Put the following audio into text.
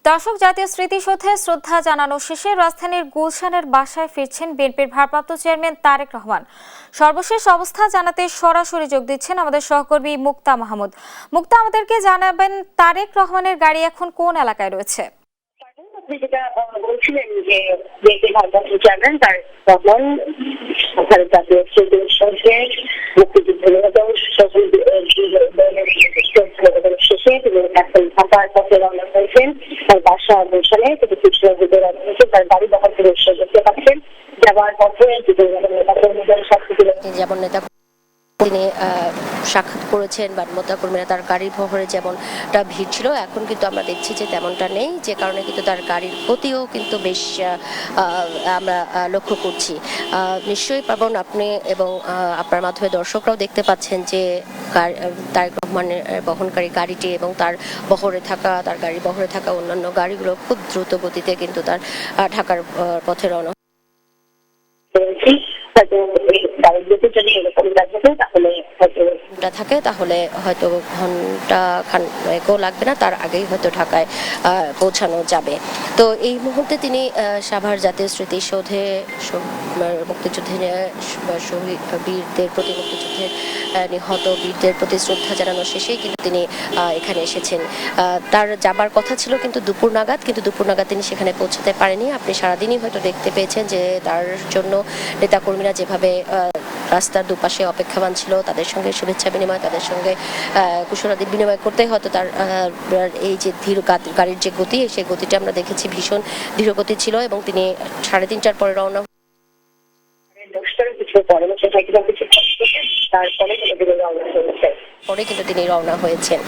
দর্শক, জাতীয় স্মৃতিসৌধে শ্রদ্ধা জানানো শেষে রাজধানীর গুলশানের বাসায় ফিরছেন বিএনপির ভারপ্রাপ্ত চেয়ারম্যান তারেক রহমান। সর্বশেষ অবস্থা জানাতে সরাসরি যোগ দিচ্ছেন আমাদের সহকর্মী মুক্তা মাহমুদ। মুক্তা, আমাদেরকে জানাবেন তারেক রহমানের গাড়ি এখন কোন এলাকায় রয়েছে? আপনি যেটা বলছিলেন যে বিএনপির ভারপ্রাপ্ত চেয়ারম্যান তারেক রহমান ভারত জাতীয় স্মৃতিসৌধে মুক্তিযুদ্ধের শেষে তিনি এখন ঢাকার পথে রওনা হয়েছেন। তার বাসা গুলশানে তিনি কিছুটা দিকে রওনা হয়েছেন। তার গাড়ি বহর করে দেখতে পাচ্ছেন যাওয়ার পথে নেতা কর্মীদের সাথে যেমন নেতা তিনি সাক্ষাৎ করেছেন বা নেতা কর্মীরা তার গাড়ির বহরে যেমনটা ভিড় ছিল, এখন কিন্তু আমরা দেখছি যে তেমনটা নেই, যে কারণে কিন্তু তার গাড়ির গতিও কিন্তু বেশ আমরা লক্ষ্য করছি। নিশ্চয়ই পাবন আপনি এবং আপনার মাধ্যমে দর্শকরাও দেখতে পাচ্ছেন যে তারেক রহমানের বহনকারী গাড়িটি এবং তার গাড়ির বহরে থাকা অন্যান্য গাড়িগুলো খুব দ্রুত গতিতে কিন্তু তার ঢাকার পথে রওনা থাকে, তাহলে হয়তো ঘন্টা খানেকও লাগবে না, তার আগেই হয়তো ঢাকায় পৌঁছানো যাবে। তো এই মুহূর্তে তিনি সাভার জাতীয় স্মৃতিসৌধে মুক্তিযুদ্ধের শহীদ বীরদের প্রতি, মুক্তিযুদ্ধের নিহত বীরদের প্রতি শ্রদ্ধা জানানো শেষেই কিন্তু তিনি এখানে এসেছেন। তার যাবার কথা ছিল কিন্তু দুপুর নাগাদ, তিনি সেখানে পৌঁছাতে পারেনি। আপনি সারাদিনই হয়তো দেখতে পেয়েছেন যে তার জন্য নেতাকর্মীরা যেভাবে রাস্তার দুপাশে অপেক্ষামান ছিল, তাদের সঙ্গে শুভেচ্ছা বিনিময়, তাদের সঙ্গে কুশলাদি বিনিময় করতে হয়তো তার এই যে গাড়ির যে গতি, সেই গতিটা আমরা দেখেছি ভীষণ ধীরগতি ছিল এবং তিনি 3:30টার পরে রওনা পরে কিন্তু তিনি রওনা হয়েছেন।